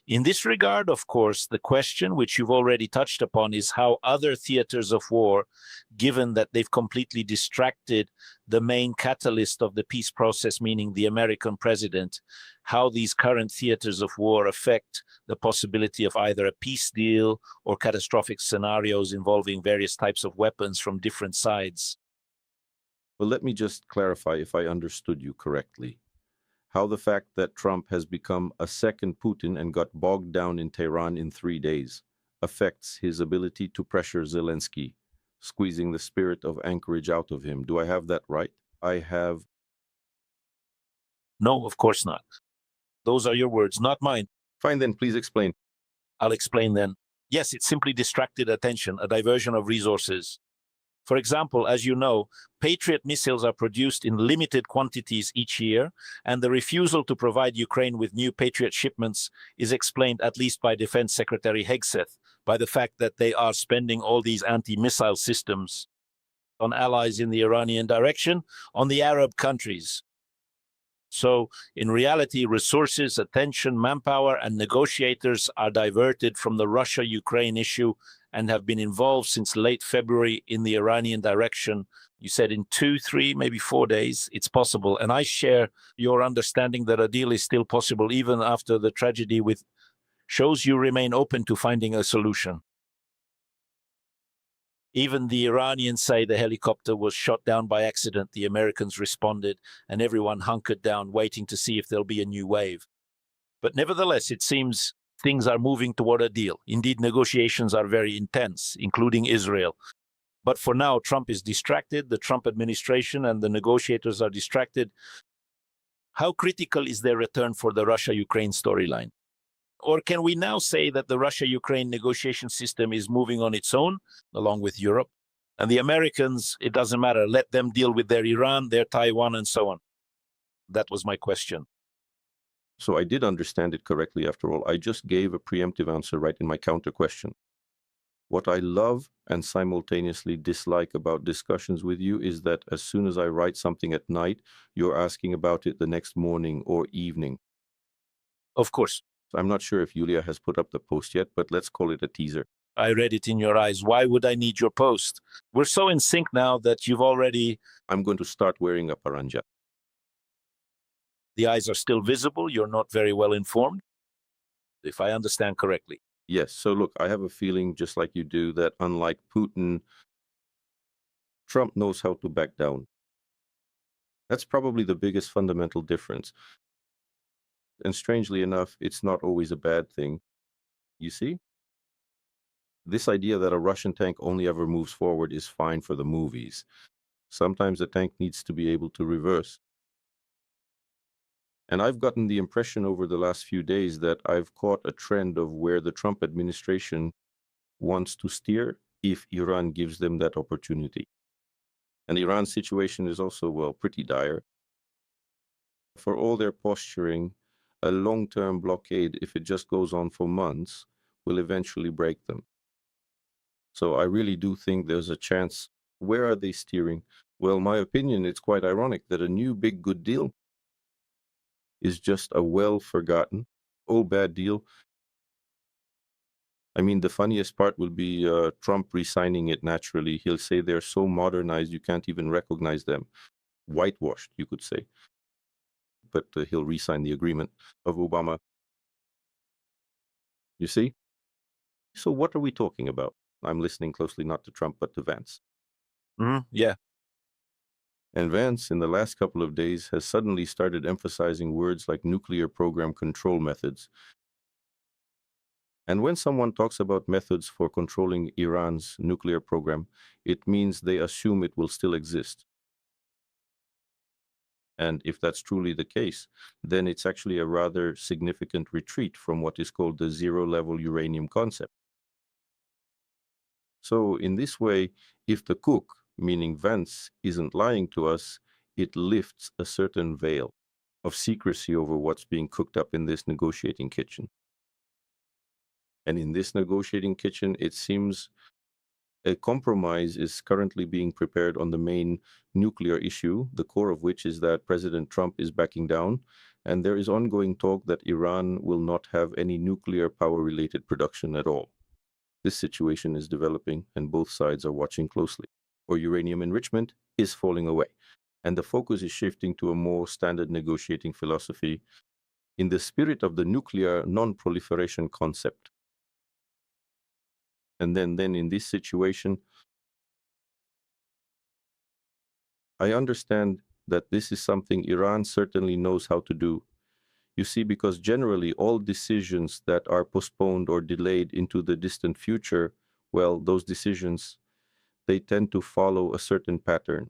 In this regard, of course, the question, which you've already touched upon, is how other theaters of war, given that they've completely distracted the main catalyst of the peace process, meaning the American president, how these current theaters of war affect the possibility of either a peace deal or catastrophic scenarios involving various types of weapons from different sides. Well, let me just clarify if I understood you correctly. How the fact that Trump has become a second Putin and got bogged down in Tehran in 3 days affects his ability to pressure Zelensky, squeezing the spirit of Anchorage out of him. Do I have that right? I have. No, of course not. Those are your words, not mine. Fine, then please explain. I'll explain then. Yes, it simply distracted attention, a diversion of resources. For example, as you know, Patriot missiles are produced in limited quantities each year, and the refusal to provide Ukraine with new Patriot shipments is explained, at least by Defense Secretary Hegseth, by the fact that they are spending all these anti-missile systems on allies in the Iranian direction, on the Arab countries. So, in reality, resources, attention, manpower, and negotiators are diverted from the Russia-Ukraine issue and have been involved since late February in the Iranian direction. You said in 2, 3, maybe 4 days, it's possible. And I share your understanding that a deal is still possible even after the tragedy with shows you remain open to finding a solution. Even the Iranians say the helicopter was shot down by accident. The Americans responded, and everyone hunkered down, waiting to see if there'll be a new wave. But nevertheless, it seems things are moving toward a deal. Indeed, negotiations are very intense, including Israel. But for now, Trump is distracted, the Trump administration and the negotiators are distracted. How critical is their return for the Russia-Ukraine storyline? Or can we now say that the Russia-Ukraine negotiation system is moving on its own, along with Europe? And the Americans, it doesn't matter, let them deal with their Iran, their Taiwan, and so on. That was my question. So I did understand it correctly after all. I just gave a preemptive answer right in my counter question. What I love and simultaneously dislike about discussions with you is that as soon as I write something at night, you're asking about it the next morning or evening. Of course. I'm not sure if Yulia has put up the post yet, but let's call it a teaser. I read it in your eyes. Why would I need your post? We're so in sync now that you've already... I'm going to start wearing a paranja. The eyes are still visible. You're not very well informed, if I understand correctly. Yes. So look, I have a feeling, just like you do, that unlike Putin, Trump knows how to back down. That's probably the biggest fundamental difference. And strangely enough, it's not always a bad thing. You see? This idea that a Russian tank only ever moves forward is fine for the movies. Sometimes a tank needs to be able to reverse. And I've gotten the impression over the last few days that I've caught a trend of where the Trump administration wants to steer if Iran gives them that opportunity. And Iran's situation is also, well, pretty dire. For all their posturing, a long-term blockade, if it just goes on for months, will eventually break them. So I really do think there's a chance. Where are they steering? Well, my opinion, it's quite ironic that a new big good deal is just a well-forgotten old bad deal. I mean, the funniest part will be Trump re-signing it naturally. He'll say they're so modernized you can't even recognize them. Whitewashed, you could say. But he'll re-sign the agreement of Obama. You see? So what are we talking about? I'm listening closely not to Trump, but to Vance. Yeah. And Vance, in the last couple of days, has suddenly started emphasizing words like nuclear program control methods. And when someone talks about methods for controlling Iran's nuclear program, it means they assume it will still exist. And if that's truly the case, then it's actually a rather significant retreat from what is called the zero-level uranium concept. So in this way, if the cook, meaning Vance, isn't lying to us, it lifts a certain veil of secrecy over what's being cooked up in this negotiating kitchen. And in this negotiating kitchen, it seems a compromise is currently being prepared on the main nuclear issue, the core of which is that President Trump is backing down And there is ongoing talk that Iran will not have any nuclear power-related production at all. This situation is developing, and both sides are watching closely. Or uranium enrichment is falling away, and the focus is shifting to a more standard negotiating philosophy in the spirit of the nuclear non-proliferation concept. And then in this situation, I understand that this is something Iran certainly knows how to do. You see, because generally all decisions that are postponed or delayed into the distant future, well, those decisions, they tend to follow a certain pattern,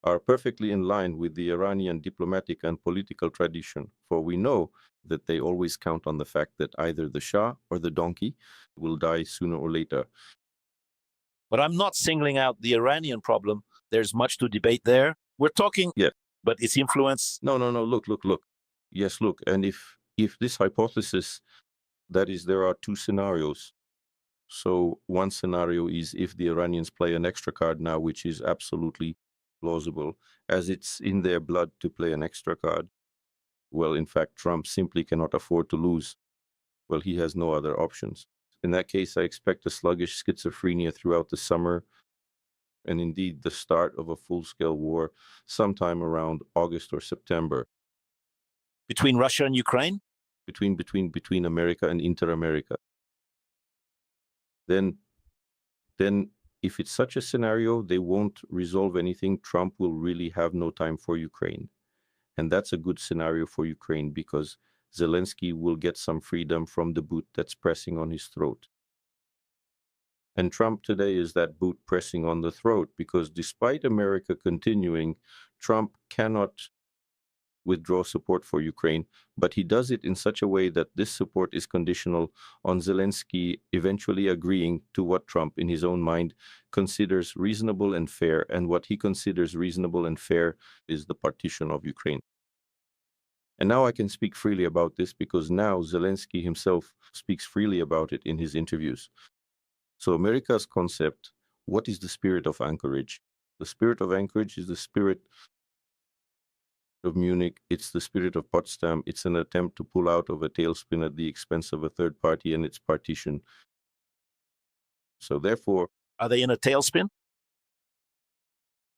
are perfectly in line with the Iranian diplomatic and political tradition, for we know that they always count on the fact that either the Shah or the donkey will die sooner or later. But I'm not singling out the Iranian problem. There's much to debate there. We're talking, Yeah. but its influence. No, look. Yes, look, and if this hypothesis, that is, there are two scenarios. So one scenario is if the Iranians play an extra card now, which is absolutely plausible, as it's in their blood to play an extra card. Well, in fact, Trump simply cannot afford to lose. Well, he has no other options. In that case, I expect a sluggish schizophrenia throughout the summer, and indeed the start of a full-scale war sometime around August or September. Between Russia and Ukraine? Between America and Inter-America. Then if it's such a scenario, they won't resolve anything. Trump will really have no time for Ukraine. And that's a good scenario for Ukraine because Zelensky will get some freedom from the boot that's pressing on his throat. And Trump today is that boot pressing on the throat because despite America continuing, Trump cannot withdraw support for Ukraine, but he does it in such a way that this support is conditional on Zelensky eventually agreeing to what Trump, in his own mind, considers reasonable and fair, and what he considers reasonable and fair is the partition of Ukraine. And now I can speak freely about this because now Zelensky himself speaks freely about it in his interviews. So America's concept, what is the spirit of anchorage? The spirit of anchorage is the spirit of Munich, it's the spirit of Potsdam. It's an attempt to pull out of a tailspin at the expense of a third party and its partition. So therefore... Are they in a tailspin?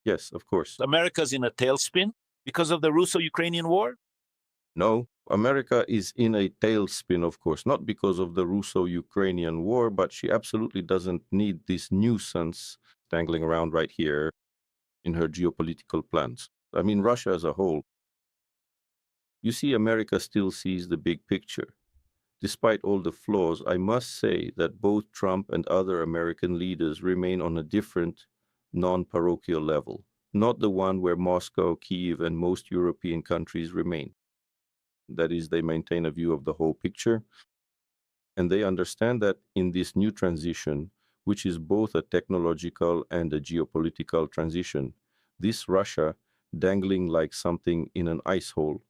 Yes, of course. America's in a tailspin because of the Russo-Ukrainian war? No, America is in a tailspin, of course, not because of the Russo-Ukrainian war, but she absolutely doesn't need this nuisance dangling around right here in her geopolitical plans. I mean, Russia as a whole. You see, America still sees the big picture. Despite all the flaws, I must say that both Trump and other American leaders remain on a different, non-parochial level, not the one where Moscow, Kyiv, and most European countries remain. That is, they maintain a view of the whole picture, and they understand that in this new transition, which is both a technological and a geopolitical transition, this Russia, dangling like something in an ice hole,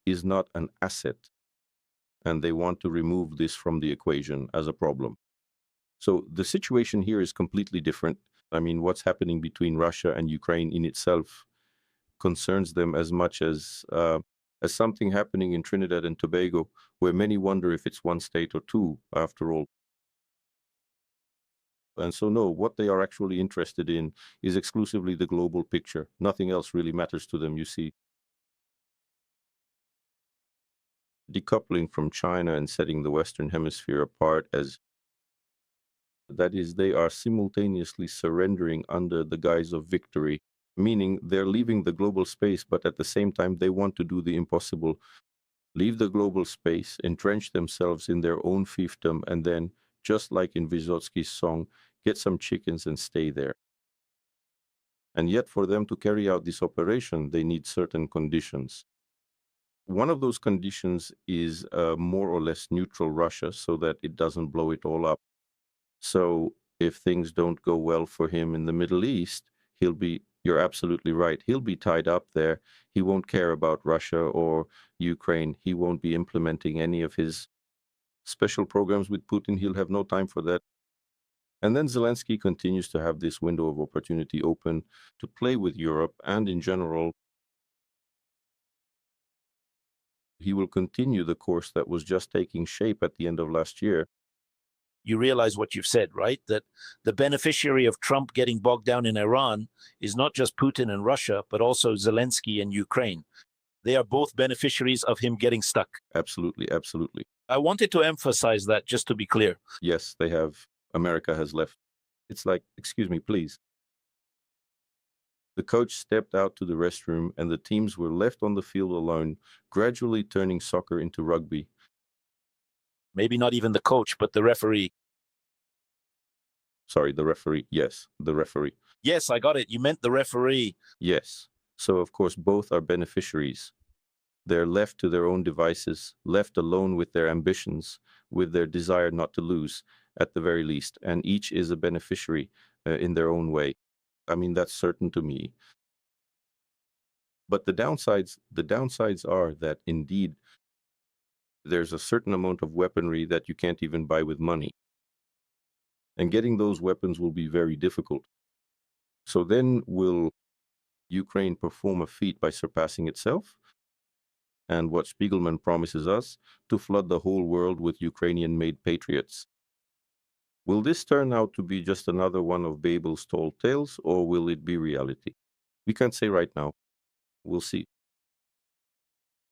is not an asset, and they want to remove this from the equation as a problem. So the situation here is completely different. I mean, what's happening between Russia and Ukraine in itself concerns them as much as something happening in Trinidad and Tobago, where many wonder if it's one state or two, after all. And so, no, what they are actually interested in is exclusively the global picture. Nothing else really matters to them, you see. Decoupling from China and setting the Western Hemisphere apart as, that is, they are simultaneously surrendering under the guise of victory, meaning they're leaving the global space, but at the same time they want to do the impossible, leave the global space, entrench themselves in their own fiefdom, and then, just like in Vysotski's song, get some chickens and stay there. And yet for them to carry out this operation, they need certain conditions. One of those conditions is a more or less neutral Russia so that it doesn't blow it all up. So if things don't go well for him in the Middle East, you're absolutely right, he'll be tied up there. He won't care about Russia or Ukraine. He won't be implementing any of his special programs with Putin. He'll have no time for that. And then Zelensky continues to have this window of opportunity open to play with Europe and in general He will continue the course that was just taking shape at the end of last year. You realize what you've said, right? That the beneficiary of Trump getting bogged down in Iran is not just Putin and Russia, but also Zelensky and Ukraine. They are both beneficiaries of him getting stuck. Absolutely, absolutely. I wanted to emphasize that, just to be clear. Yes, they have. America has left. It's like, excuse me, please. The coach stepped out to the restroom and the teams were left on the field alone, gradually turning soccer into rugby. Maybe not even the coach, but the referee. Sorry, the referee. Yes, the referee. Yes, I got it. You meant the referee. Yes. So, of course, both are beneficiaries. They're left to their own devices, left alone with their ambitions, with their desire not to lose, at the very least. And each is a beneficiary in their own way. I mean, that's certain to me. But the downsides are that indeed there's a certain amount of weaponry that you can't even buy with money. And getting those weapons will be very difficult. So then will Ukraine perform a feat by surpassing itself? And what Spiegelman promises us, to flood the whole world with Ukrainian-made patriots. Will this turn out to be just another one of Babel's tall tales, or will it be reality? We can't say right now. We'll see.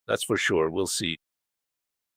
That's for sure. We'll see.